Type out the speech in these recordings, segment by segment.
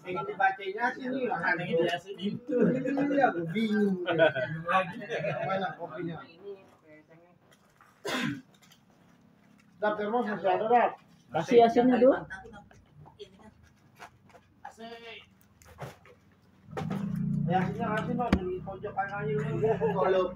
Pengen dibacanya sini lah. Pengen dijelasin itu. Iya, gue bingung. Mana kopinya? Dap, termos masih ada, Dap? Kasih asinnya dulu. Ya, asinnya kasih mah di pojok kanan ini. Kalau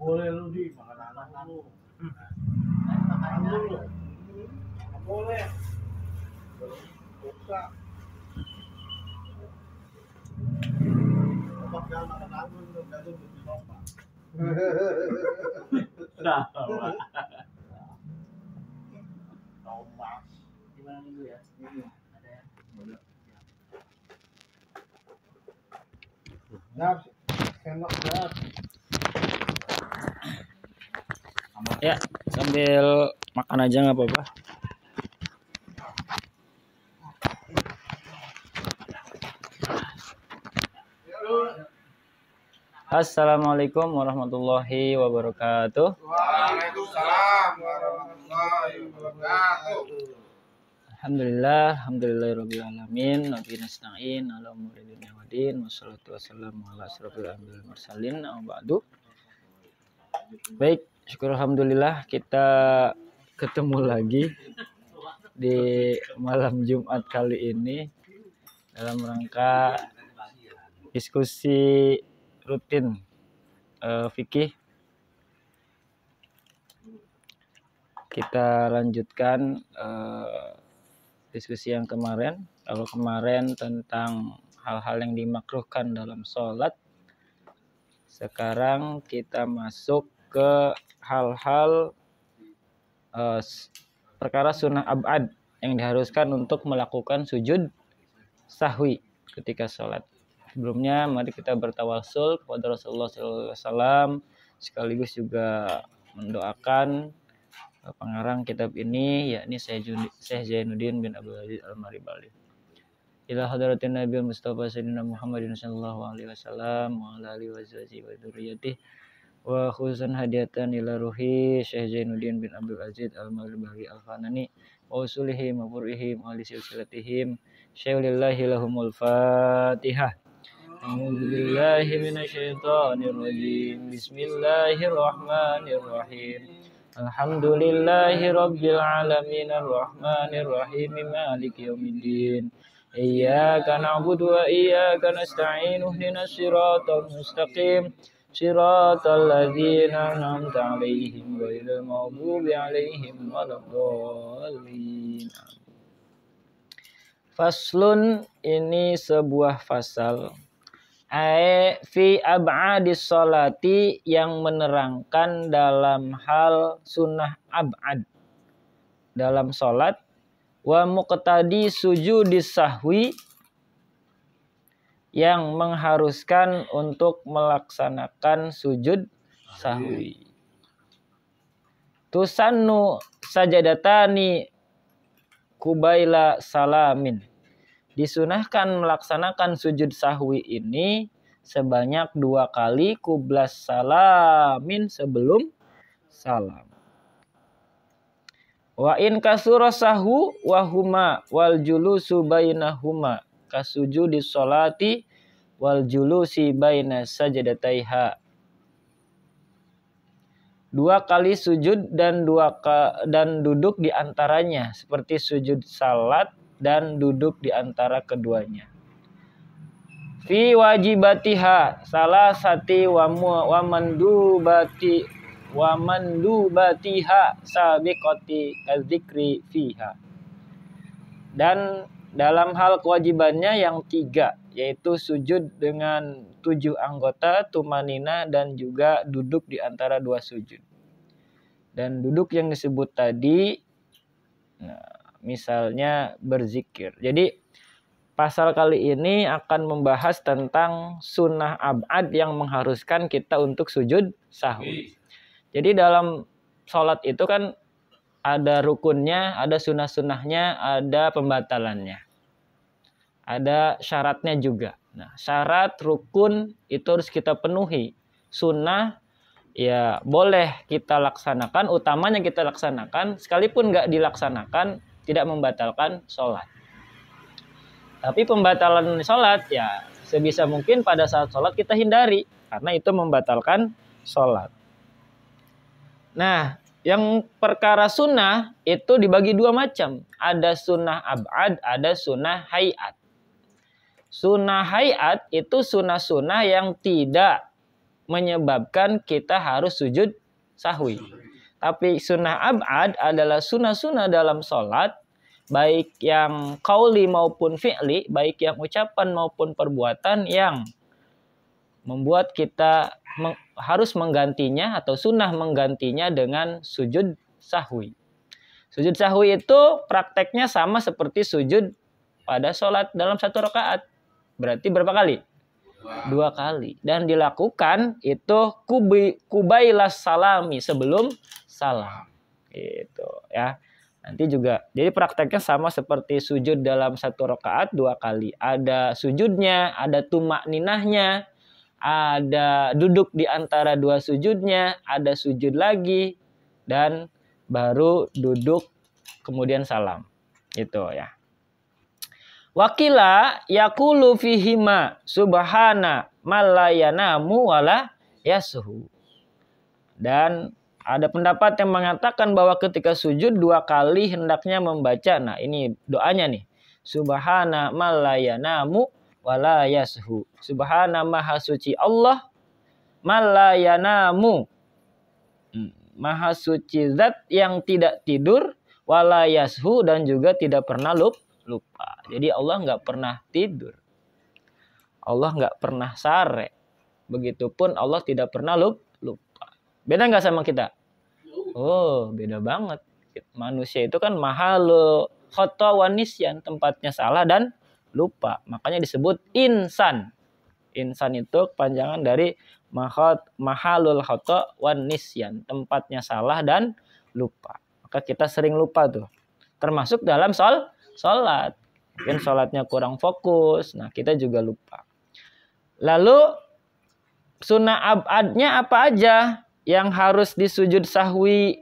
boleh lu di makan anak lu. Boleh. Buka. Obat jangan makan anggur lu, jangan lu lupa. Nah, Tombak. gimana dulu ya? Ada ya? Dap, sendok dap. Ya, sambil makan aja nggak apa-apa. Assalamualaikum warahmatullahi wabarakatuh. Waalaikumsalam warahmatullahi wabarakatuh. Alhamdulillahirabbil alamin. Nabi nasta'in ala umuri dunya waddin. Wassalatu wassalamu ala asrofil anbiya'i wal mursalin. Ba'du. Baik, syukur alhamdulillah kita ketemu lagi di malam Jumat kali ini dalam rangka diskusi rutin fikih. Kita lanjutkan diskusi yang kemarin. Kalau kemarin tentang hal-hal yang dimakruhkan dalam sholat, sekarang kita masuk ke hal-hal perkara sunnah ab'ad yang diharuskan untuk melakukan sujud sahwi ketika sholat. Sebelumnya mari kita bertawasul kepada Rasulullah SAW, sekaligus juga mendoakan pengarang kitab ini, yakni Syekh Zainuddin bin Abdul Aziz Al-Maribali. Ila hadratin Nabi Mustafa Sayyidina Muhammadin sallallahu alaihi wasallam wa ala alihi wa sahbihi wa dzurriyyatihi wa khususan hadiatan ila ruhi Syekh Zainuddin bin Abdul Aziz Al-Maribali Al-Fanani wa usulihim wa fur'ihim wa li silsilatihim syai'lillahi lahumul Fatihah. A'udzu billahi minasyaitonir rajim. Bismillahirrahmanirrahim. Alhamdulillahi rabbil alamin arrahmanir rahim maliki yaumiddin. Iyyaka na'budu wa iyyaka nasta'in ihdinas siratal mustaqim siratal ladzina an'amta 'alaihim ghairil maghdubi 'alaihim waladdallin. Faslun, ini sebuah fasal fi ab'adis sholati, yang menerangkan dalam hal sunnah ab'ad dalam sholat, wa muqtadi sujudis sahwi, yang mengharuskan untuk melaksanakan sujud sahwi. Tusannu sajadatani kubaila salamin, disunahkan melaksanakan sujud sahwi ini sebanyak 2 kali kublas salamin, sebelum salam. Wa in kasura sahu wa huma wal julusu bainahuma kasujudi sholati wal julusi baina sajadataiha. 2 kali sujud dan duduk di antaranya, seperti sujud salat dan duduk di antara keduanya. Fi wajibatiha salasati wa mandubatiha sabiqati adzikri fiha. Dan dalam hal kewajibannya yang 3, yaitu sujud dengan 7 anggota tumanina dan juga duduk di antara 2 sujud. Dan duduk yang disebut tadi, nah, misalnya berzikir. Jadi pasal kali ini akan membahas tentang sunnah ab'ad yang mengharuskan kita untuk sujud sahwi. Jadi dalam sholat itu kan ada rukunnya, ada sunnah-sunnahnya, ada pembatalannya. Ada syaratnya juga. Nah, syarat rukun itu harus kita penuhi. Sunnah ya boleh kita laksanakan, utamanya kita laksanakan, sekalipun nggak dilaksanakan tidak membatalkan sholat. Tapi pembatalan sholat ya sebisa mungkin pada saat sholat kita hindari, karena itu membatalkan sholat. Nah, yang perkara sunnah itu dibagi dua macam. Ada sunnah ab'ad, ada sunnah hayat. Sunnah hayat itu sunnah-sunnah yang tidak menyebabkan kita harus sujud sahwi. Tapi sunnah ab'ad adalah sunnah-sunnah dalam sholat, baik yang qauli maupun fi'li, baik yang ucapan maupun perbuatan yang membuat kita harus menggantinya atau sunnah menggantinya dengan sujud sahwi. Sujud sahwi itu prakteknya sama seperti sujud pada sholat dalam satu rakaat. Berarti berapa kali? 2 kali. Dan dilakukan itu kubailas salami, sebelum salam. Gitu ya. Nanti juga, jadi prakteknya sama seperti sujud dalam satu rakaat 2 kali. Ada sujudnya, ada tumak ninahnya, ada duduk di antara 2 sujudnya, ada sujud lagi, dan baru duduk kemudian salam. Itu ya. Wakila yakulu fihima subhana malayanamu wala yasuhu. Dan ada pendapat yang mengatakan bahwa ketika sujud 2 kali hendaknya membaca, nah ini doanya nih, subhana malayanamu wala yasuhu. Subhana maha suci Allah, malayanamu maha suci zat yang tidak tidur, wala yasuhu dan juga tidak pernah lupa. Jadi Allah nggak pernah tidur, Allah nggak pernah sare, begitupun Allah tidak pernah lupa. Beda nggak sama kita? Oh, beda banget. Manusia itu kan mahalu khata wa nisyan, tempatnya salah dan lupa. Makanya disebut insan. Insan itu kepanjangan dari mahalul khata wa nisyan, tempatnya salah dan lupa. Maka kita sering lupa tuh. Termasuk dalam sholat. Mungkin sholatnya kurang fokus. Nah, kita juga lupa. Lalu sunnah ab'adnya apa aja yang harus disujud sahwi,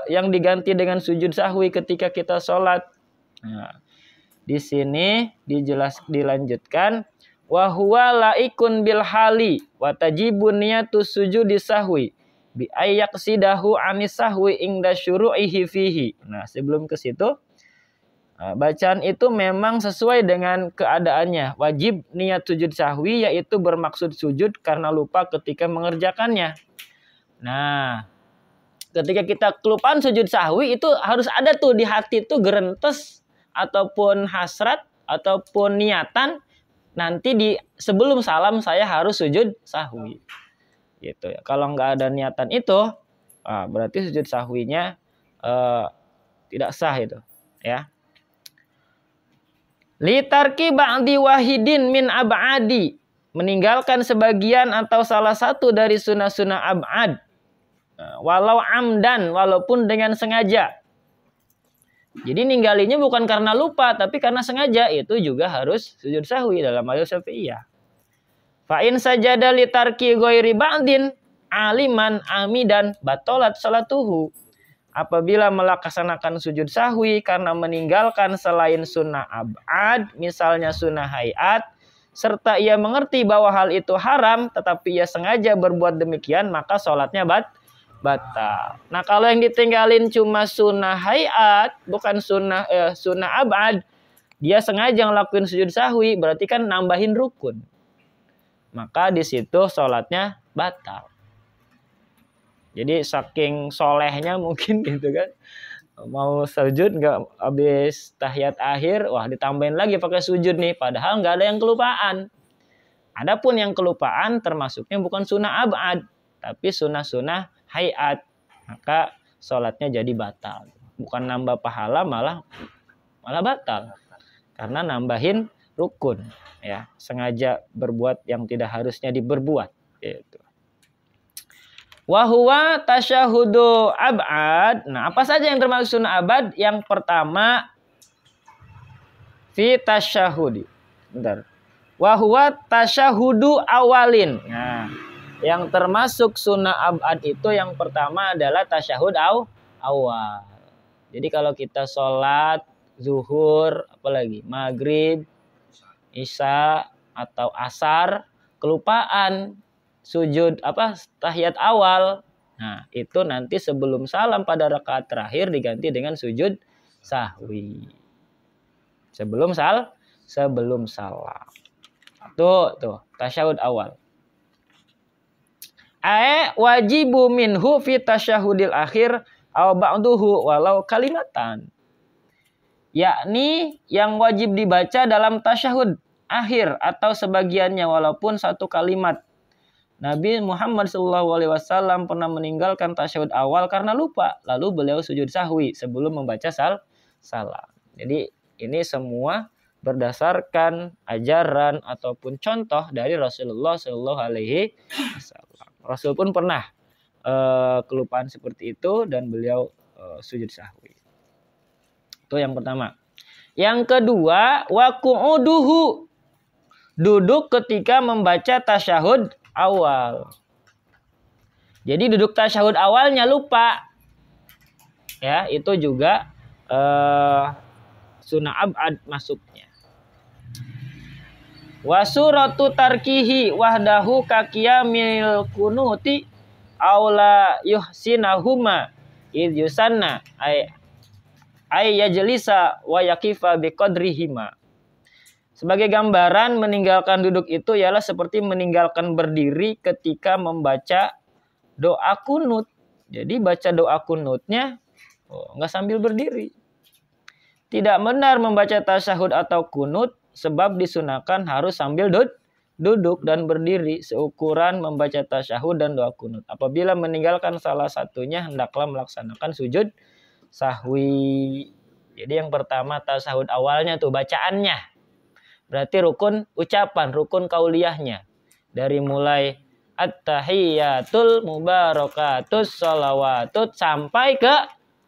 yang diganti dengan sujud sahwi ketika kita sholat? Nah, di sini dilanjutkan, wa huwa laikun bil hali wa tajibun niyatus sujudi sahwi bi ayyaqsidahu anis sahwi ingda syuru'ihi fihi. Nah, sebelum ke situ, bacaan itu memang sesuai dengan keadaannya. Wajib niat sujud sahwi yaitu bermaksud sujud karena lupa ketika mengerjakannya. Nah, ketika kita kelupaan sujud sahwi itu harus ada tuh di hati tuh gerentes ataupun hasrat ataupun niatan, nanti di sebelum salam saya harus sujud sahwi. Gitu ya. Kalau nggak ada niatan itu, berarti sujud sahwinya tidak sah itu, ya. Litarki ba'di wahidin min ab'adi, meninggalkan sebagian atau salah satu dari sunnah-sunnah ab'ad, walau amdan, walaupun dengan sengaja. Jadi ninggalinya bukan karena lupa, tapi karena sengaja, itu juga harus sujud sahwi dalam mazhab Syafi'iyah. Fa in sajada litarki ghairi ba'din aliman amidan batalat salatuhu. Apabila melaksanakan sujud sahwi karena meninggalkan selain sunnah ab'ad, misalnya sunnah hayat, serta ia mengerti bahwa hal itu haram, tetapi ia sengaja berbuat demikian, maka sholatnya batal. Nah, kalau yang ditinggalin cuma sunnah hayat, bukan sunnah ab'ad, dia sengaja ngelakuin sujud sahwi, berarti kan nambahin rukun. Maka di situ sholatnya batal. Jadi saking solehnya mungkin gitu kan, mau sujud nggak habis tahiyat akhir, wah ditambahin lagi pakai sujud nih, padahal nggak ada yang kelupaan. Adapun yang kelupaan termasuknya bukan sunnah ab'ad, tapi sunnah-sunnah hayat, maka sholatnya jadi batal. Bukan nambah pahala, malah batal. Karena nambahin rukun, ya, sengaja berbuat yang tidak harusnya diberbuat. Gitu. Wa huwa tasyahudu ab'ad. Nah, apa saja yang termasuk sunnah abad? Yang pertama, fi tasyahudi. Bentar. Wa huwa tasyahudu awalin. Nah, yang termasuk sunnah ab'ad itu yang pertama adalah tasyahud awal. Jadi kalau kita sholat zuhur, apalagi maghrib, isya atau asar, kelupaan sujud tahiyat awal. Nah, itu nanti sebelum salam pada rakaat terakhir diganti dengan sujud sahwi. Sebelum salam. Tuh, tasyahud awal. Wajibu minhu fi tasyahudil akhir aw ba'duhu walau kalimatan. Yakni yang wajib dibaca dalam tasyahud akhir atau sebagiannya walaupun satu kalimat. Nabi Muhammad SAW pernah meninggalkan tasyahud awal karena lupa, lalu beliau sujud sahwi sebelum membaca salam. Jadi ini semua berdasarkan ajaran ataupun contoh dari Rasulullah SAW. Rasul pun pernah kelupaan seperti itu dan beliau sujud sahwi. Itu yang pertama. Yang kedua, waqu'uduhu, duduk ketika membaca tasyahud awal. Jadi duduk tasyahud awalnya lupa, ya, itu juga sunnah ab'ad masuknya. Wa suratu tarkihi wahdahu kakiyamil kunuti aula yuhsinahuma id yusanna ay yajlisa wa yaqifa biqadrihima. Sebagai gambaran meninggalkan duduk itu ialah seperti meninggalkan berdiri ketika membaca doa kunut. Jadi baca doa kunutnya enggak sambil berdiri. Tidak benar membaca tasyahud atau kunut sebab disunahkan harus sambil duduk dan berdiri seukuran membaca tasyahud dan doa kunut. Apabila meninggalkan salah satunya hendaklah melaksanakan sujud sahwi. Jadi yang pertama tasyahud awalnya tuh bacaannya. Berarti rukun ucapan, rukun kauliyahnya. Dari mulai at-tahiyyatul mubarakatus sholawatut sampai ke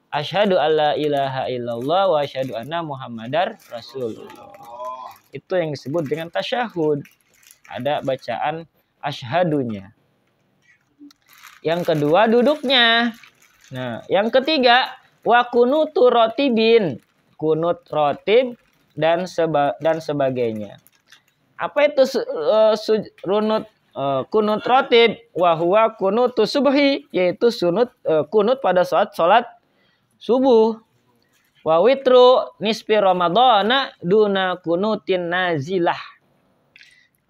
asyhadu alla ilaha illallah wa asyhadu anna muhammadar rasulullah. Itu yang disebut dengan tasyahud. Ada bacaan asyhadunya. Yang kedua duduknya. Nah, yang ketiga wa kunutu rotibin. Kunut rotib dan sebagainya. Apa itu kunut rotib? Wa huwa kunutu subhi, yaitu kunut pada salat subuh. Wa witru nisfi ramadhana duna kunutin nazilah.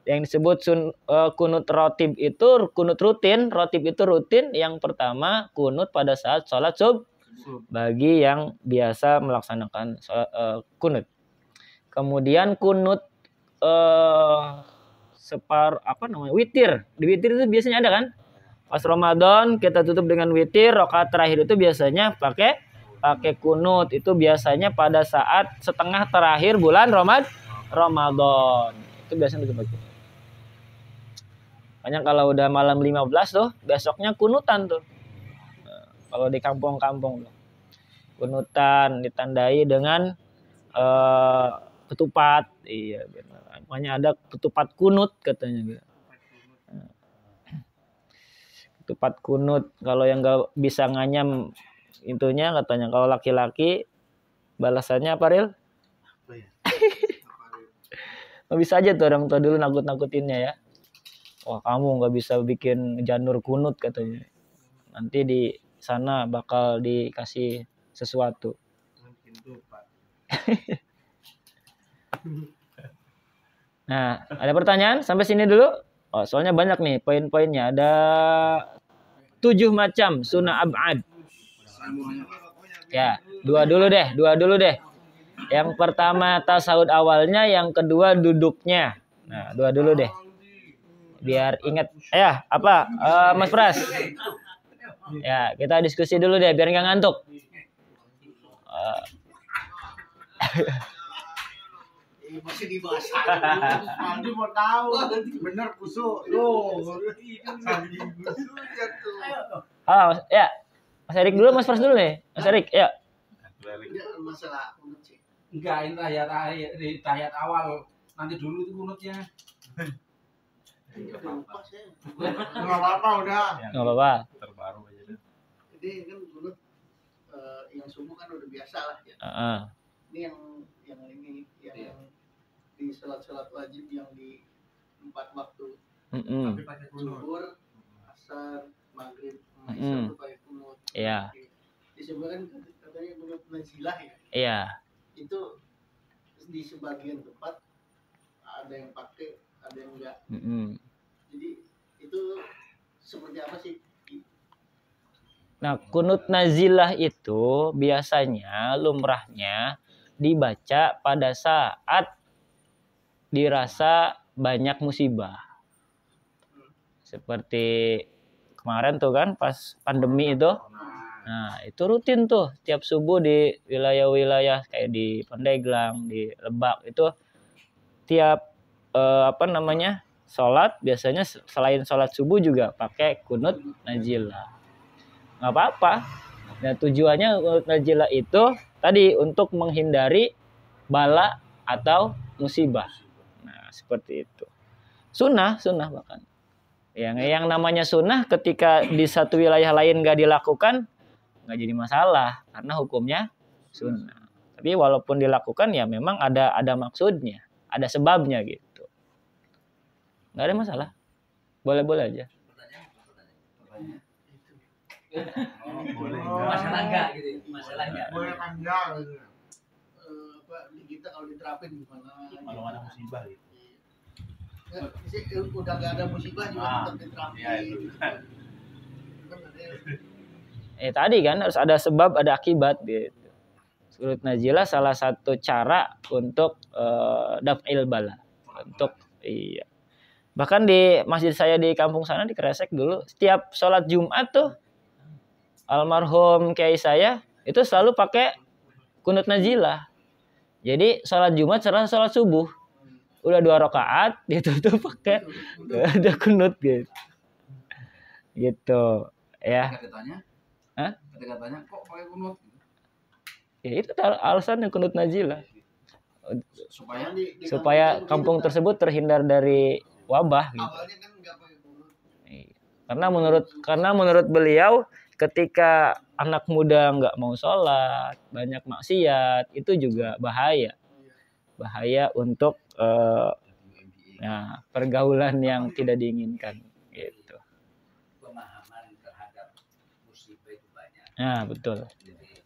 Yang disebut kunut rotib itu kunut rutin. Rotib itu rutin. Yang pertama kunut pada saat sholat subuh bagi yang biasa melaksanakan kunut. Kemudian kunut witir. Di witir itu biasanya ada kan? Pas Ramadan kita tutup dengan witir. Rakaat terakhir itu biasanya pakai kunut. Itu biasanya pada saat setengah terakhir bulan Ramadan. Itu biasanya tutup pakai. Makanya kalau udah malam 15 tuh, besoknya kunutan tuh. Nah, kalau di kampung-kampung tuh. Kunutan ditandai dengan ketupat. Iya benar. Makanya ada ketupat kunut katanya. Nah, ketupat kunut. Kalau yang nggak bisa nganyam intunya katanya, kalau laki-laki balasannya apa, Ril? Nggak bisa aja tuh orang tua dulu nakut-nakutinnya ya. Wah, kamu nggak bisa bikin janur kunut katanya. Nanti di sana bakal dikasih sesuatu. Nah, ada pertanyaan? Sampai sini dulu. Oh, soalnya banyak nih poin-poinnya. Ada 7 macam sunnah ab'ad. Ya, dua dulu deh. Yang pertama tasyahud awalnya, yang kedua duduknya. Nah, dua dulu deh. Biar ingat. Mas Pras. Ya, kita diskusi dulu deh biar nggak ngantuk. Masih dibahas Aldi mau tahu bener kusuk loh. Halo, ya. Mas Erik dulu, Mas Pras dulu nih. Mas Erik, ya. Masalah kunut sih. Enggak, ini tahiyat awal. Nanti dulu itu kunutnya. Nggak apa-apa udah. Nggak apa-apa. Terbaru aja deh. Jadi kan kunut yang subuh kan udah biasa lah ya. Ini yang di salat wajib yang di 4 waktu. Tapi pakai kunut. Zuhur, asar, maghrib, isya itu pakai kunut. Iya. Disebutkan katanya kunut nazilah ya. Iya. Itu di sebagian tempat ada yang pakai, ada yang enggak. Jadi itu seperti apa sih? Nah, kunut nazilah itu biasanya lumrahnya dibaca pada saat dirasa banyak musibah. Seperti kemarin tuh kan pas pandemi itu. Nah, itu rutin tuh tiap subuh di wilayah-wilayah kayak di Pandeglang, di Lebak itu tiap sholat biasanya selain sholat subuh juga pakai kunut nazilah. Nggak apa-apa. Nah, tujuannya kunut nazilah itu tadi untuk menghindari bala atau musibah. Nah, seperti itu. Sunnah bahkan. Yang namanya sunnah ketika di satu wilayah lain nggak dilakukan, nggak jadi masalah karena hukumnya sunnah. Tapi walaupun dilakukan ya memang ada maksudnya, ada sebabnya gitu. Nggak ada masalah, boleh-boleh aja. Masalah enggak gitu, masalah enggak. Boleh panjang. Di kita kalau diterapin gimana? Kalau ada musibah gitu. Udah nggak ada musibah juga tetap diterapin. Iya, itu. Tadi kan harus ada sebab, ada akibat gitu. Kunut nazilah salah satu cara untuk daf'il bala. Untuk Bahkan di masjid saya di kampung sana di Kresek dulu, setiap sholat Jumat tuh almarhum kiai saya itu selalu pakai kunut nazilah. Jadi sholat Jumat serta sholat subuh. Udah 2 rakaat ditutup pakai ada kunut gitu. Gitu ya. Ketika tanya kok pakai kunut? Ya itu alasannya kunut nazilah. Supaya Supaya kampung tersebut terhindar dari wabah gitu. Awalnya kan nggak pakai kunut. Karena menurut beliau ketika anak muda nggak mau sholat, banyak maksiat, itu juga bahaya untuk pergaulan yang tidak diinginkan gitu. pemahaman terhadap musibah itu banyak. Nah, betul. Jadi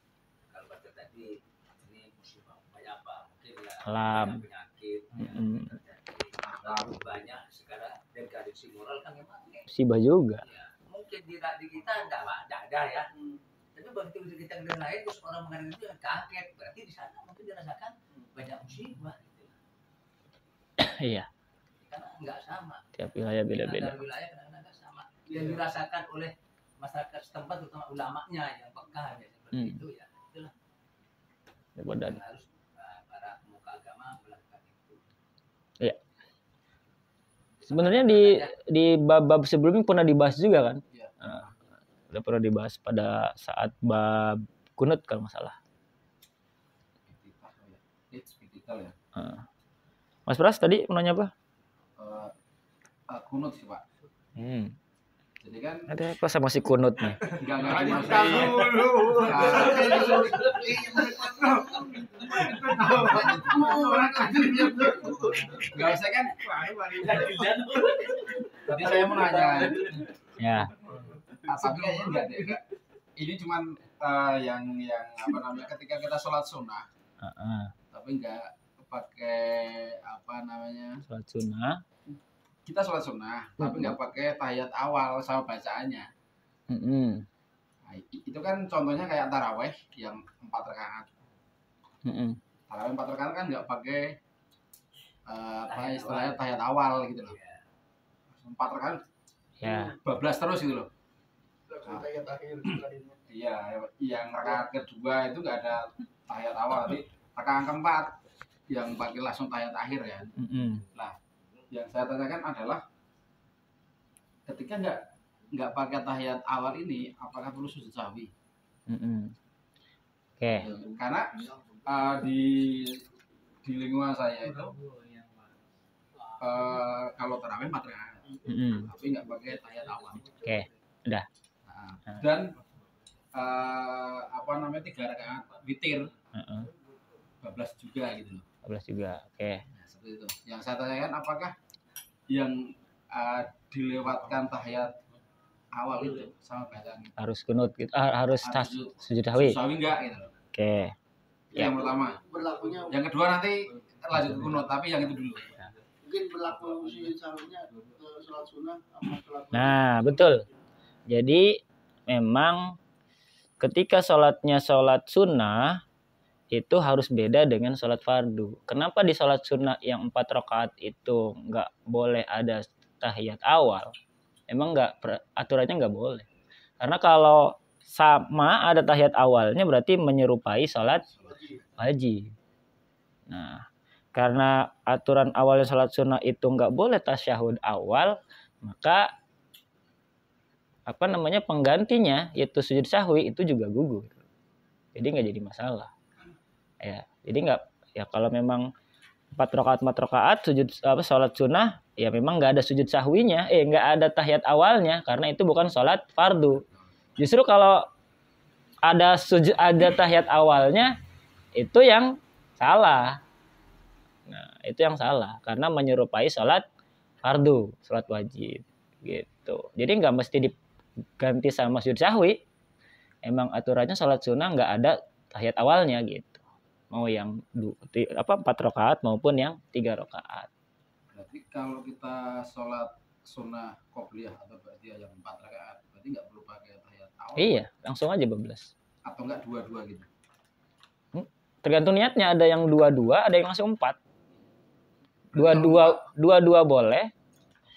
kalau baca tadi ini musibah banyak apa? Mungkin ya Alam. penyakit, terjadi banyak sekarang degradasi moral kan memang Musibah juga. ya, mungkin di kita enggak ada ya. Tapi begitu kita dengar lain terus orang mengenai itu kaget, berarti di sana mungkin dirasakan banyak musibah gitu. Iya. Karena enggak sama. Tiap wilayah beda-beda. Ada wilayah kadang-kadang enggak sama. Yang dirasakan oleh masyarakat setempat terutama ulamanya yang peka ya seperti itu ya. Itulah Dan yang harus para pemuka agama melakukan itu. iya. Sebenarnya di bab sebelumnya pernah dibahas juga kan? Iya. Udah pernah dibahas pada saat bab kunut kalau nggak salah. Kritikal ya. Mas Pras tadi mau nanya apa? Kunut sih Pak. Jadi kan Ada apa sama si kunut nih? enggak enggak usah kan. Tadi saya mau nanya. Ya. Tapi kayaknya enggak deh. Ini cuman yang apa namanya ketika kita sholat sunnah. Tapi enggak pakai apa namanya? Sholat sunnah. Kita sholat sunnah, tapi nggak pakai tahiyat awal sama bacaannya. Nah, itu kan contohnya kayak taraweh yang 4 rakaat. Taraweh 4 rakaat kan nggak pakai apa istilahnya tahiyat awal gitu loh. 4 rakaat Ya. bablas terus gitu loh. tahiyat akhir terakhirnya. Iya, yang rakaat kedua itu nggak ada tahiyat awal, tapi rakaat keempat yang pakai langsung tahiyat akhir ya. Nah, yang saya tanyakan adalah ketika nggak pakai tahiyat awal ini, apakah perlu sujud sahwi? Oke. Karena di lingkungan saya itu kalau tarawih 4 rakaat, tapi nggak pakai tahiyat awal. Oke, udah. Nah, dan 3 rakaat witir, 12 juga gitu loh. 12 juga. Oke. Nah, seperti itu. Yang saya tanyakan apakah yang dilewatkan tahiyat awal itu sama bacaan Harus kunut gitu. Harus sujud sahwi. sahwi enggak gitu loh. Oke. Itu yang pertama. Berlakunya Yang kedua nanti lanjut ke kunut, tapi yang itu dulu. mungkin berlaku sujud sahwinya ke sholat sunnah sama sholat. Nah, betul. Jadi memang ketika sholatnya sholat sunnah itu harus beda dengan sholat fardu. Kenapa di sholat sunnah yang 4 rakaat itu nggak boleh ada tahiyat awal? Emang aturannya nggak boleh. Karena kalau sama ada tahiyat awalnya berarti menyerupai sholat wajib. Nah, karena aturan awalnya sholat sunnah itu nggak boleh tasyahud awal, maka penggantinya yaitu sujud sahwi itu juga gugur. Jadi nggak jadi masalah. Ya, jadi nggak, ya kalau memang 4 rakaat sholat sunnah, ya memang nggak ada sujud sahwinya, nggak ada tahiyat awalnya karena itu bukan sholat fardu. Justru kalau ada tahiyat awalnya itu yang salah. Nah, itu yang salah karena menyerupai sholat fardu, sholat wajib gitu. Jadi nggak mesti diganti sama sujud sahwi. Emang aturannya sholat sunnah nggak ada tahiyat awalnya gitu. Mau yang 4 rakaat maupun yang 3 rakaat. Berarti kalau kita sholat sunnah qobliyah atau ba'diyah yang 4 rakaat, berarti nggak perlu pakai tahiyat awal? Iya, langsung aja 12. Atau nggak dua-dua gitu? Tergantung niatnya, ada yang 2-2, ada yang langsung 4. 2-2 boleh,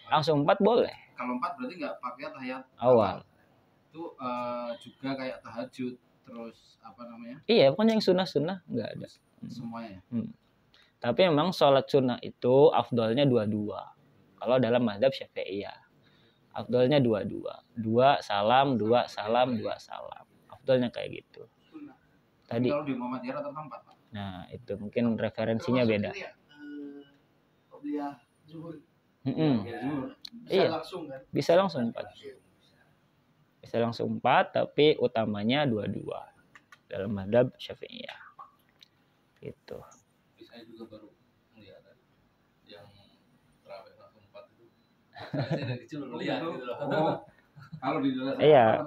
langsung 4 boleh. Kalau 4 berarti nggak pakai tahiyat Awal. Itu juga kayak tahajud, terus Iya, pokoknya yang sunnah-sunnah nggak ada. Semuanya. Tapi memang sholat sunnah itu afdolnya 2-2. Kalau dalam mazhab Syafi'iyah, afdolnya 2-2. 2 salam, 2 salam, 2 salam. Afdolnya kayak gitu. Tadi. Kalau di Muhammadiyah rata-rata 4, Pak. Nah, itu mungkin referensinya beda. Qobliyah zuhur. Iya. Langsung kan? Bisa langsung 4. Bisa langsung 4, tapi utamanya 2-2 dalam mazhab Syafi'iyah. Gitu. Saya juga baru melihat yang terawih langsung 4 itu. Saya dari kecil baru lihat gitu loh. Oh, kalau di dalam Iya.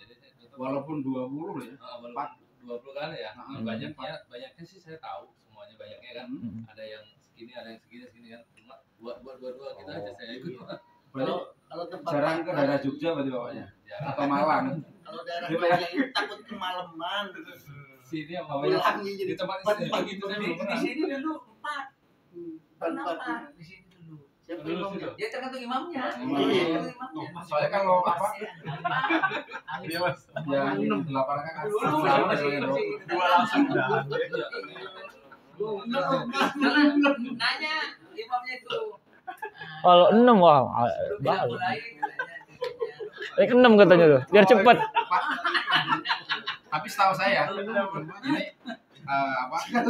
Jadi saya walaupun 20 ya. walaupun 20 kali ya. Banyaknya sih saya tahu semuanya banyaknya kan. Ada yang segini, ada yang segini kan. Cuma dua kita aja saya ikut. Kalau tempat Jarang ke daerah Jogja berarti bapaknya. Atau Malang. Kalau daerah Jogja itu takut kemalaman. Sini yang Pulangnya jadi di tempat cepat. istri gitu saya belum pernah. Di sini dulu 4. Kenapa? Di sini dulu. Siapa Dulu imamnya? Ya tergantung imamnya. Iya. Tergantung imamnya. Soalnya kalau apa? Iya Mas. Yang 8 rakaat. Dulu Dua langsung dah. nanya imamnya itu. Kalau 6 wah, Bila baru. mulai Ini 6 katanya tuh, biar cepet. Tapi setahu saya ini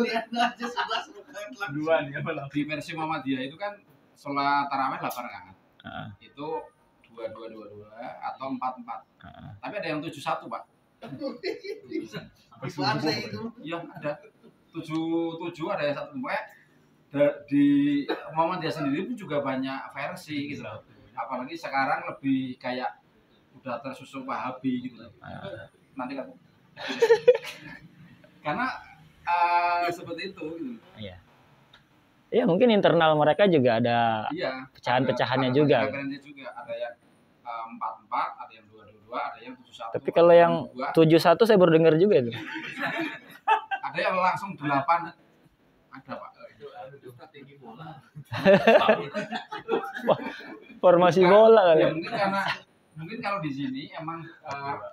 Lihat aja 11 rakaat langsung. Dua nih apa langsung. di versi Muhammadiyah itu kan sholat tarawih 8 rakaat. Heeh. Itu 2-2-2-2 atau 4-4. Tapi ada yang 7-1, Pak. Gimana itu? Iya, ada 7-7, ada yang 1. Pokoknya di Muhammadiyah sendiri pun juga banyak versi gitu loh. Apalagi sekarang lebih kayak udah tersusun Wahabi gitu loh. Nanti kan karena seperti itu gitu. Iya. Iya, mungkin internal mereka juga ada Iya. pecahan-pecahannya ada juga. referensi juga. Ada yang 4-4, ada yang 2-2-2, ada yang 7-1. Tapi kalau yang 7-1 saya baru dengar juga itu. ada yang langsung 8. Ada, Pak. Itu strategi bola. Formasi bola kali. Ya mungkin karena mungkin kalau di sini emang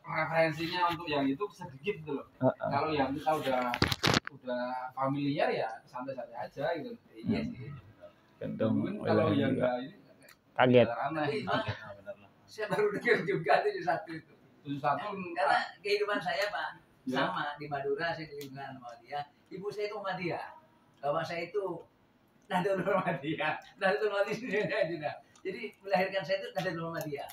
referensinya untuk yang itu sedikit gitu loh. Kalau yang kita udah familiar ya santai-santai aja gitu. Iya sih. Mungkin kalau yang enggak ini kaget. Saya baru dengar juga 71 itu. 71 Karena kehidupan saya Pak sama di Madura, saya di lingkungan Muhammadiyah. Ibu saya itu Muhammadiyah. Bapak saya itu Nahdlatul Muhammadiyah. Nahdlatul Muhammadiyah juga. Jadi melahirkan saya itu Nahdlatul Muhammadiyah.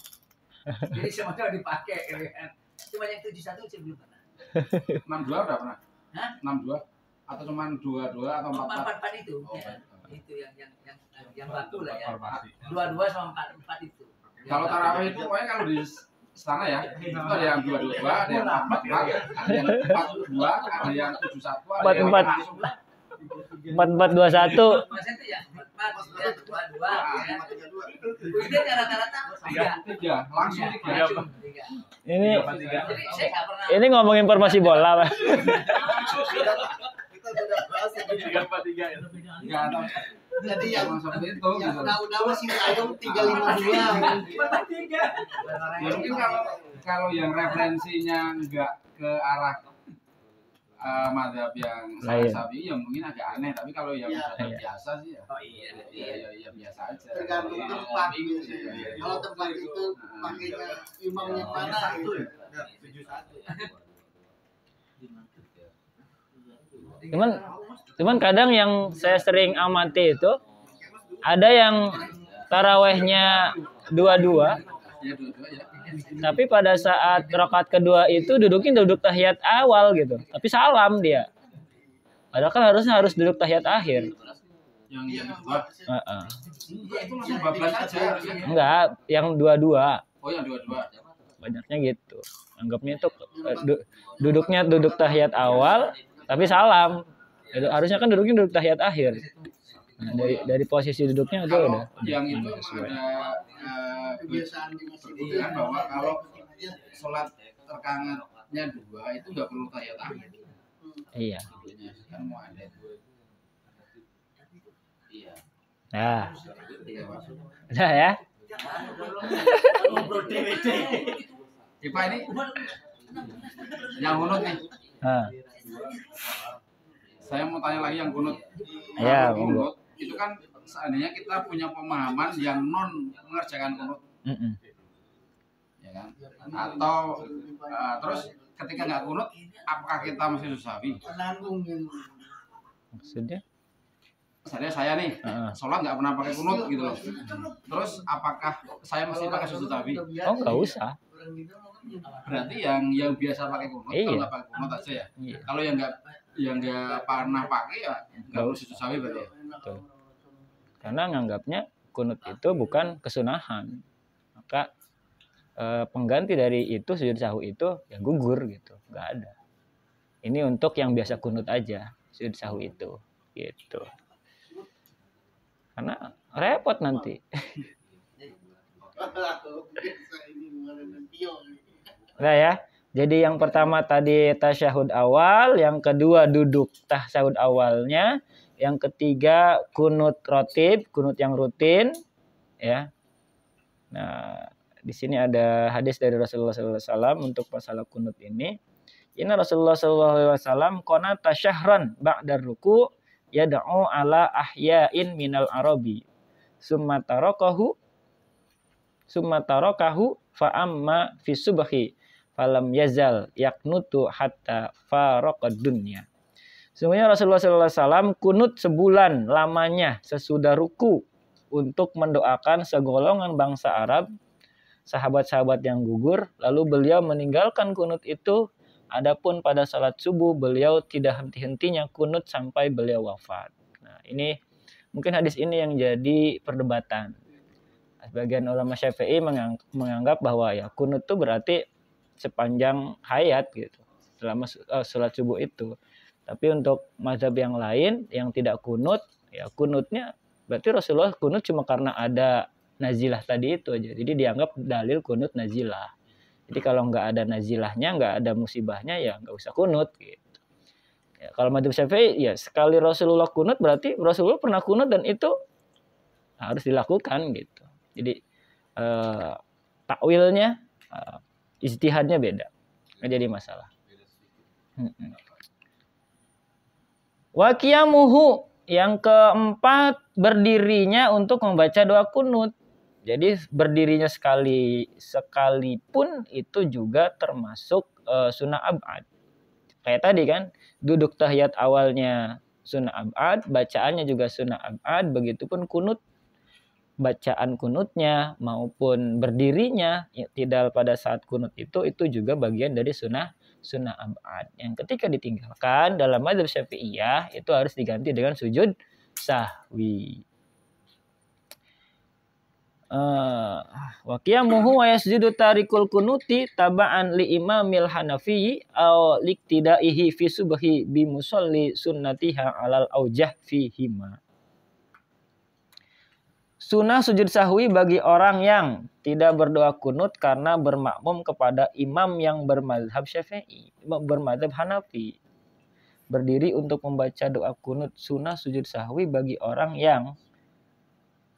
Jadi semuanya dipakai kan. Cuma yang 71 saya belum pernah. 62 udah pernah? Hah? 62 atau cuma 22 atau 44 itu. Ya. Itu yang baku lah ya. 22 sama 44 itu. Kalau tarawih itu pokoknya kalau di sana ya, itu ada yang 22, ada yang 44, ada yang 42, ada yang 71, ada yang 44 4421. Masa itu ya 44 22 ya. Kemudian rata-rata 3, langsung 3. Ini Jadi saya nggak pernah. ini ngomongin informasi bola, Pak. Kita sudah bahas yang 343 ya. Enggak tahu. jadi yang Seperti itu yang gitu. tahu-tahu si Ayung 352. Ya mungkin kalau yang referensinya enggak ke arah mazhab yang Lain. Syafi'i ya mungkin agak aneh, tapi kalau yang Iya. udah biasa sih ya. Oh iya. Iya biasa aja. Tergantung tempat biasanya. Kalau tempat itu pakainya imam yang mana itu ya. Cuman kadang yang saya sering amati itu ada yang tarawehnya 22, Ya dua-dua ya. tapi pada saat rakaat kedua itu duduknya duduk tahiyat awal gitu, tapi salam dia. Padahal kan harus duduk tahiyat akhir. Yang kedua. Heeh. Enggak, itu langsung bablas aja harusnya. Enggak, yang 22 Oh yang dua-dua. banyaknya gitu. Anggapnya itu duduknya duduk tahiyat awal, tapi salam. Harusnya kan duduknya duduk tahiyat akhir. Nah, dari posisi duduknya itu Kalau udah yang itu sesuai. ada Kebiasaan di masjid itu kebetulan bahwa kalau sholat terkangatnya 2 itu nggak perlu tahiyat akhir. Iya. Kan mau ada. Iya. Nah, Iya, Pak. udah ya. Pak ini yang kunut nih. Nah, Saya mau tanya lagi yang kunut. Ya, Kalau monggo. kunut itu kan seandainya kita punya pemahaman yang non mengerjakan kunut, ya kan? Atau terus ketika nggak kunut, apakah kita masih susawi? penanggung yang maksudnya? Misalnya saya nih, sholat nggak pernah pakai kunut gitu loh. Terus apakah saya mesti pakai susawi? Oh, nggak usah. Berarti yang biasa pakai kunut, Iya. kalau nggak pakai kunut aja ya. Iya. Kalau yang nggak pernah pakai ya nggak perlu susawi berarti ya. Betul. Karena nganggapnya kunut itu bukan kesunahan. Maka pengganti dari itu sujud sahwi itu ya gugur gitu, nggak ada. Ini untuk yang biasa kunut aja sujud sahwi itu, gitu. Karena repot nanti. Nah ya. Jadi yang pertama tadi tasyahud awal, yang kedua duduk tasyahud awalnya, yang ketiga kunut rotib, kunut yang rutin, ya. Nah, di sini ada hadis dari Rasulullah SAW untuk masalah kunut ini. Inna Rasulullah SAW qanata syahran ba'dar ruku yad'u ala ahya'in minal arabi. Summa tarakahu fa amma fi subhi falam yazal yaknutu hatta faraqad dunya. Sesungguhnya Rasulullah SAW kunut sebulan lamanya sesudah ruku untuk mendoakan segolongan bangsa Arab, sahabat-sahabat yang gugur, lalu beliau meninggalkan kunut itu. Adapun pada salat subuh beliau tidak henti-hentinya kunut sampai beliau wafat. Nah, ini mungkin hadis ini yang jadi perdebatan. Sebagian ulama Syafi'i menganggap bahwa ya kunut itu berarti sepanjang hayat gitu, selama sholat subuh itu. Tapi untuk mazhab yang lain yang tidak kunut, ya kunutnya berarti Rasulullah kunut cuma karena ada nazilah tadi itu aja. Jadi dianggap dalil kunut nazilah. Jadi kalau nggak ada nazilahnya, nggak ada musibahnya, ya nggak usah kunut gitu. Ya, kalau mazhab Syafi'i ya sekali Rasulullah kunut berarti Rasulullah pernah kunut dan itu harus dilakukan gitu. Jadi takwilnya, ijtihadnya beda, nggak jadi masalah. Wa qiyamuhu, yang keempat berdirinya untuk membaca doa kunut. Jadi berdirinya sekalipun itu juga termasuk sunnah abad. Kayak tadi kan, duduk tahiyat awalnya sunnah abad, bacaannya juga sunnah abad, begitupun kunut. Bacaan kunutnya maupun berdirinya tidak pada saat kunut itu juga bagian dari sunnah abad. Yang ketika ditinggalkan dalam mazhab Syafi'iyah itu harus diganti dengan sujud sahwi. Wa qiyamuhu wa yasjudu tarikul kunuti taba'an li imamil hanafi aw liktidaihi fi subhi bi musalli sunnatiha alal aujah fihima. Sunnah sujud sahwi bagi orang yang tidak berdoa kunut karena bermakmum kepada imam yang bermazhab Syafi'i, bermazhab Hanafi. Berdiri untuk membaca doa kunut. Sunnah sujud sahwi bagi orang yang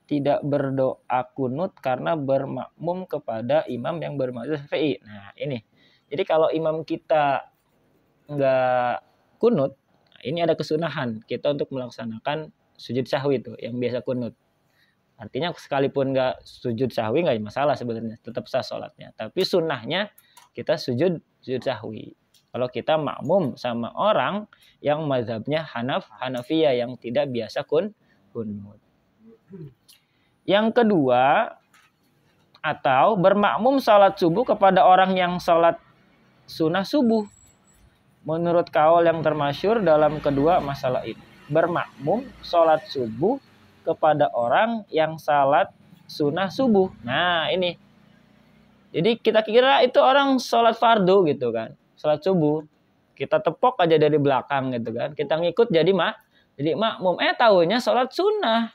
tidak berdoa kunut karena bermakmum kepada imam yang bermazhab Syafi'i. Nah, ini. Jadi kalau imam kita nggak kunut, ini ada kesunahan kita untuk melaksanakan sujud sahwi itu yang biasa kunut. Artinya sekalipun nggak sujud sahwi nggak masalah sebenarnya, tetap sah sholatnya. Tapi sunnahnya kita sujud sahwi. Kalau kita makmum sama orang yang mazhabnya Hanafiyah yang tidak biasa kunut. Yang kedua, atau bermakmum sholat subuh kepada orang yang sholat sunnah subuh. Menurut kaul yang termasyhur dalam kedua masalah ini, bermakmum sholat subuh kepada orang yang salat sunnah subuh. Nah ini, jadi kita kira itu orang sholat fardu gitu kan, sholat subuh, kita tepok aja dari belakang gitu kan, kita ngikut jadi makmum, tahunya sholat sunnah.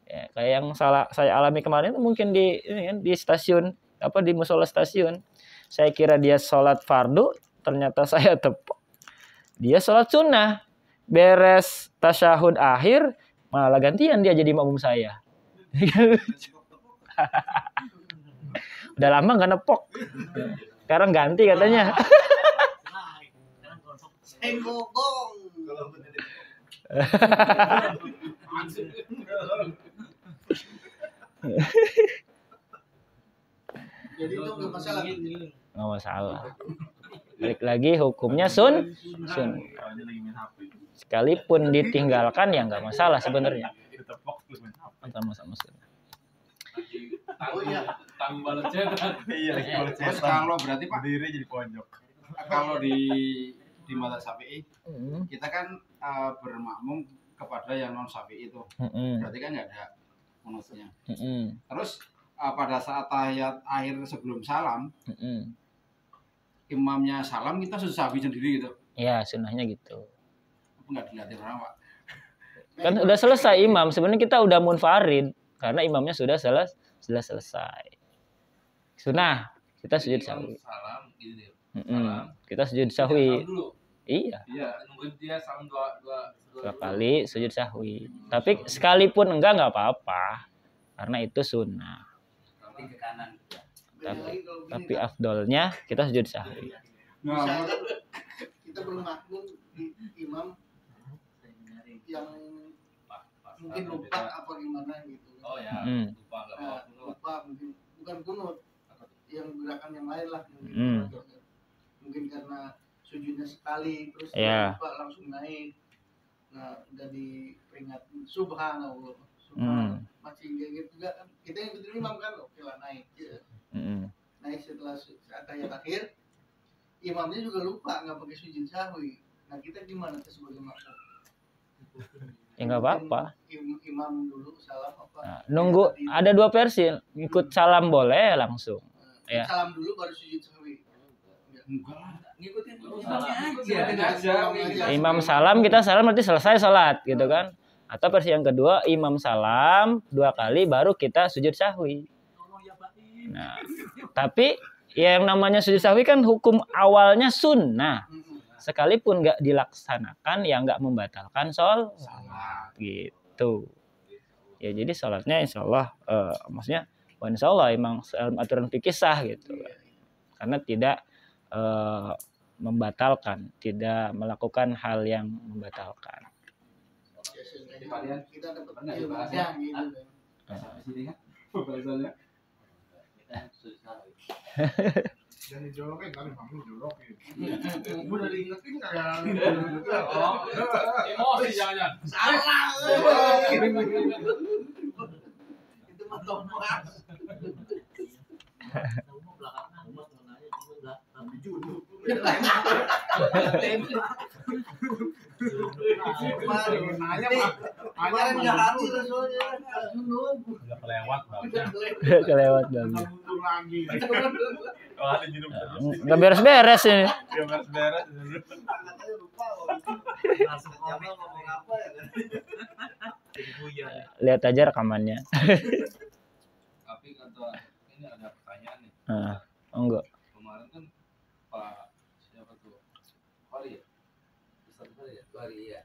Ya, kayak yang saya alami kemarin mungkin di stasiun, di musola stasiun, saya kira dia sholat fardu, ternyata saya tepok dia sholat sunnah. Beres tasyahud akhir malah gantian dia jadi makmum saya. Udah lama nggak nepok. Sekarang ganti katanya. Jadi itu nggak masalah. Nggak masalah. Balik lagi hukumnya sun. Sekalipun ditinggalkan ya nggak masalah sebenarnya. Sama-sama sunnah. Oh iya. Tambah cetak. Iya, Terus kalau berarti Pak, berdiri jadi pojok. kalau di mazhab Syafi'i, kita kan bermakmum kepada yang non Syafi'i itu. Berarti kan nggak ada kunutnya. Terus pada saat tahiyat akhir sebelum salam, imamnya salam kita sujud sahwi sendiri gitu. Iya, sunnahnya gitu. Nggak dilihatin orang Pak. Kan udah selesai imam, sebenarnya kita udah munfarid karena imamnya sudah selesai. Sunnah kita sujud sahwi. Salam gitu deh. Kita sujud sahwi. Salam dulu. Iya. Iya, nungguin dia salam dua Kali sujud sahwi. Tapi sekalipun enggak apa-apa karena itu sunnah. Nanti ke kanan. Tapi afdolnya kita sujud sahwi. Misalkan kita bermakmum di imam yang mungkin lupa apa gimana gitu. Oh ya, lupa nggak Nah, apa-apa. lupa mungkin bukan kunut, yang gerakan yang lain lah mungkin karena sujudnya sekali terus lupa langsung naik. Nah udah diperingat subhanallah, masih kayak gitu juga kan kita yang ikutin imam kan oke lah naik ya. Naik setelah tahiyat akhir, imamnya juga lupa nggak pakai sujud sahwi. Nah kita gimana tuh sebagai makmum? Ya nggak apa-apa. Imam dulu salam apa? Nah, nunggu ada dua versi, ikut salam boleh langsung. Ya. Salam dulu baru sujud sahwi. Ngikutin Ngikutin aja. Imam salam, kita salam berarti selesai sholat gitu kan. Atau versi yang kedua, imam salam 2 kali baru kita sujud sahwi. Nah, tapi yang namanya sujud sahwi kan hukum awalnya sunnah. Sekalipun nggak dilaksanakan ya nggak membatalkan sholat gitu. Ya jadi sholatnya insya Allah maksudnya Wah, insya Allah emang aturan fikih sah gitu, karena tidak membatalkan, tidak melakukan hal yang membatalkan. Kita dapat Pernah ilmunya dibahas, gitu. Sampai sini kan pembahasannya. Dan dijolokin kan kamu jolokin. Gue udah diingetin kayak Emosi jangan-jangan. salah. Itu mah Thomas. Kemarin nggak hadir soalnya harus nunggu. Udah kelewat babnya. Kelewat banget. Untung lagi. Kalau ada hidup terus. Nggak beres-beres ini. Ya beres-beres. Katanya lupa langsung ngomong apa ya kan. Lihat aja rekamannya. Tapi kata ini ada pertanyaan nih. Enggak. Kemarin kan Pak siapa tuh? Fahri ya? Ustaz Fahri ya? Sorry ya.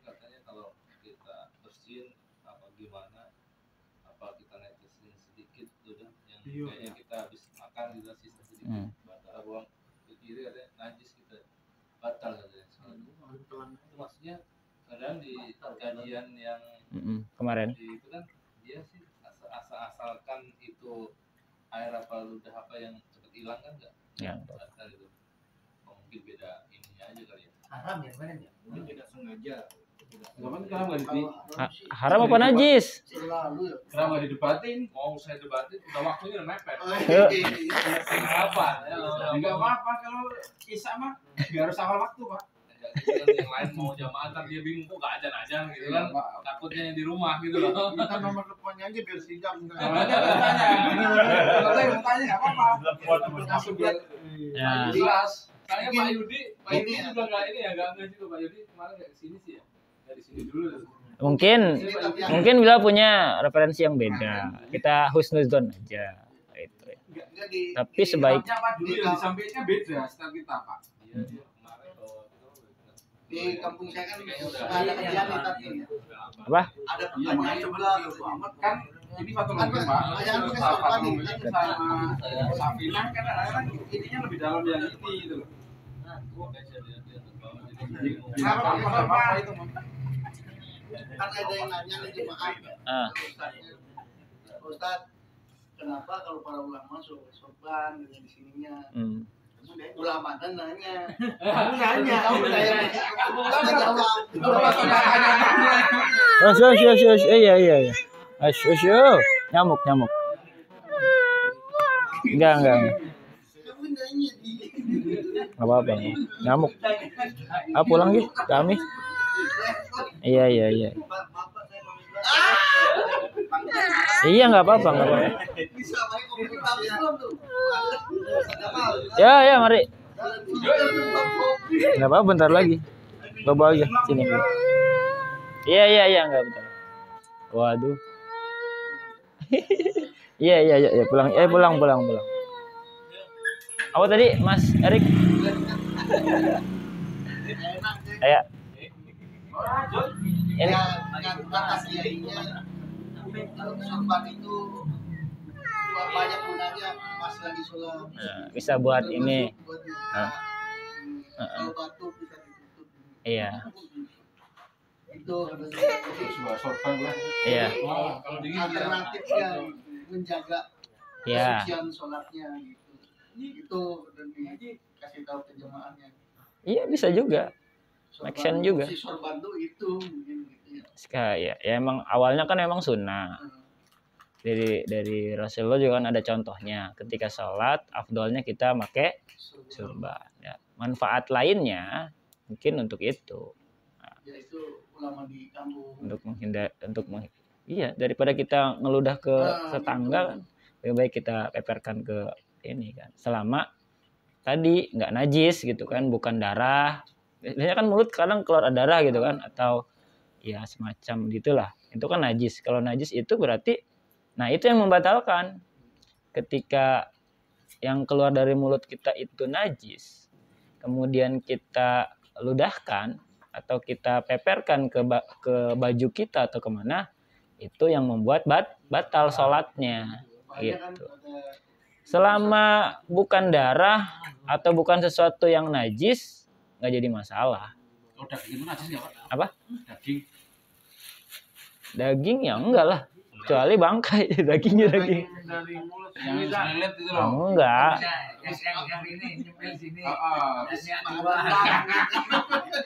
Katanya kalau kita bersin apa gimana, apa kita netesin sedikit udah yang kayaknya kita habis makan gitu sisa sedikit batal buang ke kiri ada najis kita batal katanya. Itu maksudnya kadang di kajian yang Kemarin. di itu kan dia sih asalkan itu air apa ludah apa yang cepat hilang kan enggak? Ya. Batal itu. Mungkin beda ininya aja kali ya. Haram ya kemarin ya. Mungkin tidak sengaja. Zaman kenapa nggak di Haram apa najis? Selalu ya. kenapa nggak didebatin? Mau saya debatin udah waktunya udah mepet. Apa? Enggak apa-apa kalau Isa mah nggak harus hafal waktu pak. Yang lain mau jamaah ntar dia bingung kok gak ajan gitu kan, takutnya yang di rumah gitu loh. Kita nomor teleponnya aja biar sejam. Makanya bertanya, kalau bertanya nggak apa-apa. Langsung biar Ya. jelas. Kayaknya Pak Yudi juga nggak ini ya, nggak ngasih tuh Pak Yudi kemarin nggak kesini sih ya, nggak di sini dulu. Mungkin bila punya referensi yang beda, kita husnuzon aja itu. Tapi sebaik Kitabnya Pak dulu yang disampaikannya beda setelah kita pak. Iya dia kemarin bawa Di kampung saya kan suka ada kajian nih tapi apa? ada Iya pertanyaan makanya juga kan ini Fatul Mungkin pak. Ayah aku Sama suka nih. sama Safinah kan kadang-kadang ininya lebih dalam yang ini gitu loh. Kenapa apa itu? Kan ada yang nanya nih jemaah. Ustaz, kenapa kalau para ulama sorban dengan di sininya? Ulama kan nanya. Kamu nanya, kamu nanya. Kamu jawab. Iya. Nyamuk. Enggak. Kamu nanya di. Enggak apa-apa. Nyamuk. Pulang gitu kami. Iya. Iya enggak apa-apa. Bisa main kopi belum tuh. Ya, mari. Enggak apa-apa, bentar lagi. Bawa aja sini. Iya, enggak bentar. Waduh. Iya, pulang. Pulang. Apa tadi, Mas Erik? Kayak Ini kata kiainya sorban itu banyak gunanya pas lagi sholat. bisa buat ini. Kalau batuk bisa ditutup. Iya. Itu Sebuah sorban lah. Iya. Kalau dingin alternatifnya menjaga Iya. kesucian sholatnya gitu. Itu dan dikasih tahu ke jemaahnya. Iya, bisa juga. Make sense juga. Si sorban itu mungkin gitu Ya ya. emang awalnya kan emang sunnah. Dari Rasulullah juga kan ada contohnya. Ketika sholat, afdolnya kita pakai sorban. Ya. Manfaat lainnya mungkin untuk itu. Ya itu ulama di kampung. Iya, daripada kita ngeludah ke tetangga kan, lebih baik kita peperkan ke ini kan. Selama tadi nggak najis gitu kan, bukan darah. Biasanya kan mulut kadang keluar darah gitu kan, atau ya semacam gitulah. Itu kan najis. Kalau najis itu berarti, nah itu yang membatalkan. Ketika yang keluar dari mulut kita itu najis, kemudian kita ludahkan atau kita peperkan ke baju kita atau kemana, itu yang membuat batal sholatnya. Gitu. Selama bukan darah atau bukan sesuatu yang najis, nggak jadi masalah. Oh, daging itu najis nggak, Pak? Apa? Daging. Daging ya enggak lah. Kecuali bangkai, dagingnya daging. Dari mulut Yang selilit itu loh. Oh, enggak. Yang ini nyempil sini. Heeh. Yang dua.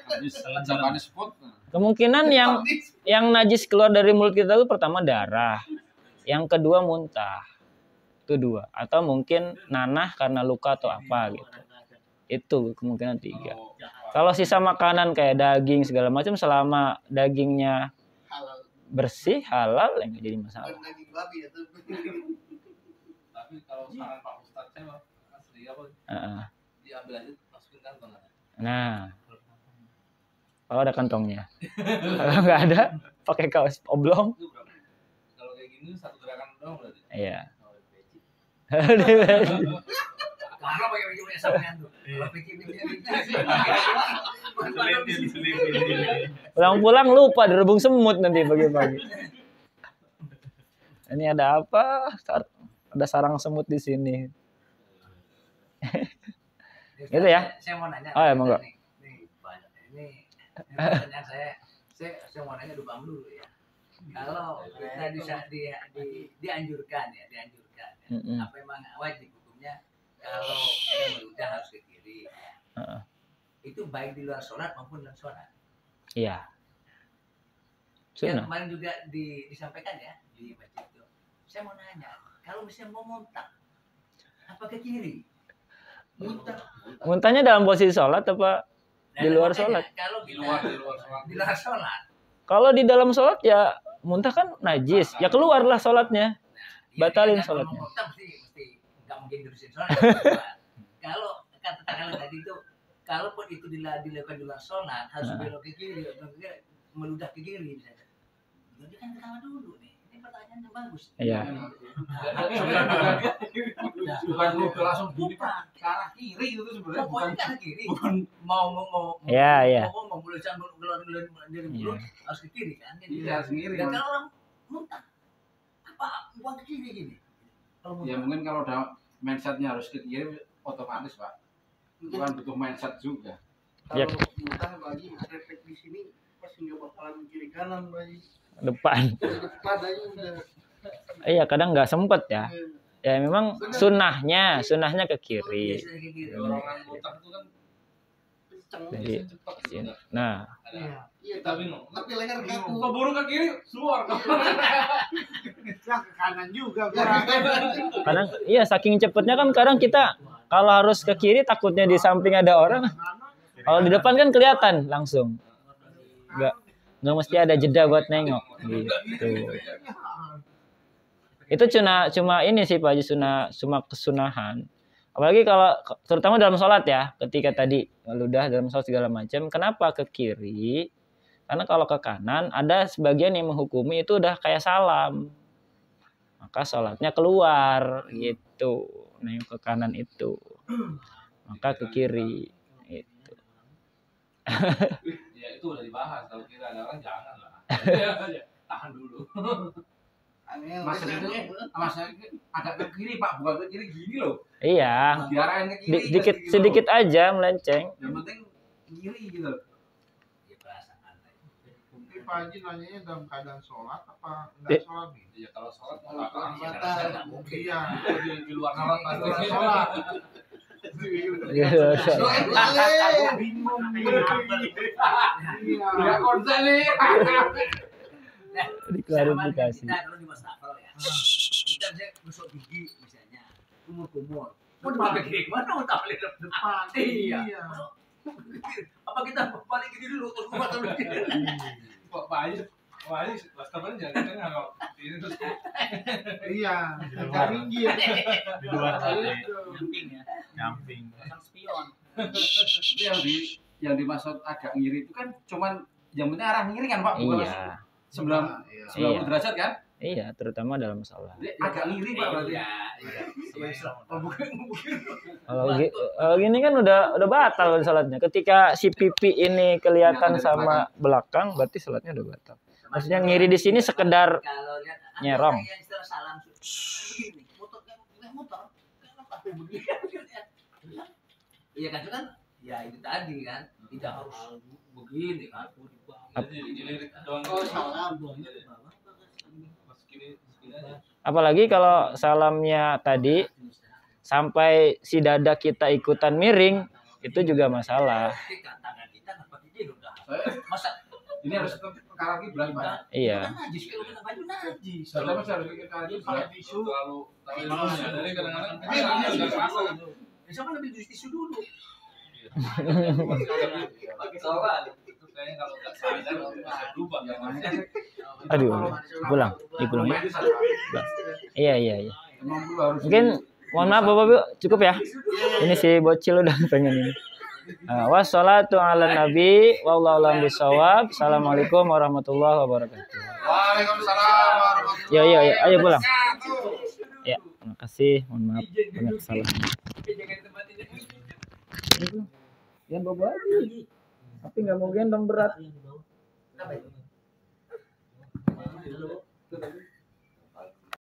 Habis Japanese food. Kemungkinan yang najis keluar dari mulut kita itu pertama darah. Yang kedua muntah. Itu 2. Atau mungkin nanah karena luka atau apa gitu. Itu kemungkinan 3. Kalau sisa makanan kayak daging segala macam selama dagingnya halal. bersih, halal, ya nggak jadi masalah. Bukan daging babi ya tuh. Tapi kalau saran Pak Ustadz saya asli apa? Diambil aja masukin kantong. Nah, kalau ada kantongnya. Kalau nggak ada, pakai kaos oblong. Itu berapa? Kalau kayak gini satu gerakan doang berarti. Iya. Kalau pakai sampean tuh. Kalau pikir Pulang-pulang lupa direbung semut nanti pagi-pagi. Ini ada apa? Ada sarang semut di sini. Gitu ya? Saya mau nanya. Oh ya, monggo. Ini pertanyaan saya mau nanya dulu ya. Kalau kita bisa dianjurkan ya. Apa memang wajib hukumnya kalau meludah harus ke kiri. Itu baik di luar sholat maupun dalam sholat. Iya. Yang Sunnah. kemarin juga disampaikan ya di masjid itu. Saya mau nanya, kalau misalnya mau muntah, apa ke kiri? Muntahnya dalam posisi sholat apa di luar sholat? Kalau Di kita luar sholat. Kalau di dalam sholat ya muntah kan najis. Ya keluarlah sholatnya. Batalin sholatnya. Kalau muntah mesti nggak mungkin terusin sholat. Kalau katakanlah tadi itu, kalaupun itu dilakukan di luar sholat, harus belok ke kiri, meludah ke kiri misalnya. Jadi kan ketawa dulu nih. Ini pertanyaan yang bagus. Iya. Bukan udah langsung gini, Pak. Ke arah kiri itu sebenarnya bukan. Pokoknya ke arah kiri. Mau Iya. mau mulut keluar dari mulut harus ke kiri kan? Iya, harus kiri. Dan kalau orang muntah, apa buang ke kiri gini? Ya mungkin kalau udah mindsetnya harus ke kiri otomatis, Pak. Bukan butuh mindset juga. Ya. Kalau muntah lagi refleks di sini pasti nggak bakalan kiri kanan lagi. Depan. Depan aja udah. Iya, kadang nggak sempet ya. Ya memang sunnahnya ke kiri. Orang muntah itu kan Jadi, cepat. nah, Iya, Kita bingung. tapi leher kaku. Keburu ke kiri, keluar. Lah ke kanan juga. kadang iya saking cepetnya kan kadang kita kalau harus ke kiri takutnya di samping ada orang. Kalau di depan kan kelihatan langsung. Nggak mesti ada jeda buat nengok gitu. Itu cuma ini sih Pak Haji, cuma kesunahan. Apalagi kalau terutama dalam sholat ya, ketika tadi ludah dalam sholat segala macam, kenapa ke kiri? Karena kalau ke kanan ada sebagian yang menghukumi itu udah kayak salam, maka sholatnya keluar gitu. Nengok ke kanan itu, maka ke kiri. Itu. Ya itu udah dibahas. Kalau kira ada orang jangan lah. Tahan dulu. Masnya agak ke kiri, Pak, bukan ke kiri gini loh. Iya. Diarahin ke kiri. Sedikit aja melenceng. Yang penting kiri gitu. Tapi Pak Haji nanyanya dalam keadaan sholat apa enggak sholat nih? Ya kalau sholat mau Kalau apa? batal. Iya. Di luar sholat Di pasti. luar sholat. Bingung nih. Enggak konsen nih. Diklarifikasi. Kita kalau di wastafel ya, kita bisa masuk gigi misalnya, kumur-kumur. Mau dipakai kiri mana? Mau tahu lihat depan. Iya. Apa kita balik gini dulu terus buat dulu. Pak Haji, wastafel jangan kalau ini terus. Iya. Cari ringgit. Di luar tadi Nyamping ya. nyamping. Pasang spion. Itu yang dimaksud agak ngiri itu kan cuman yang penting arah ngiri kan, Pak, bukan Iya. 90 derajat kan? Iya, terutama dalam sholat. Jadi agak ngiri, Pak, berarti. Iya. Kalau gini kan udah batal sholatnya. Ketika si pipi ini kelihatan sama belakang, berarti sholatnya udah batal. Maksudnya ngiri di sini sekedar Kalau lihat nyerong. yang istilah salam begini, motor. Kenapa begini? Iya kan ya itu tadi kan tidak harus begini kan. Jadi dilirik doang. Oh, salam. Apalagi kalau salamnya tadi sampai si dada kita ikutan miring, itu juga masalah. Tangan kita nggak pakai jilid udah. Masa ini harus perkara kiblat, Pak. Iya. Najis kalau kita baju najis. Soalnya masih harus perkara kiblat. Terlalu ilmunya. Jadi kadang-kadang Ini kita nggak masuk. Besok kan lebih tisu dulu. Pakai soal itu kayaknya kalau nggak sadar bisa berubah ya. Aduh, pulang. Pulang ya. Iya. Mungkin mohon maaf Bapak Ibu, cukup ya. Ini si bocil udah pengen ini. Wassalatu ala nabi wallahu a'lam bishawab. Assalamualaikum warahmatullahi wabarakatuh. Waalaikumsalam warahmatullahi Ya, ayo pulang. Ya, terima kasih. Mohon maaf banyak kesalahan. Yang bawa aja. Tapi nggak mau gendong berat. Kenapa itu?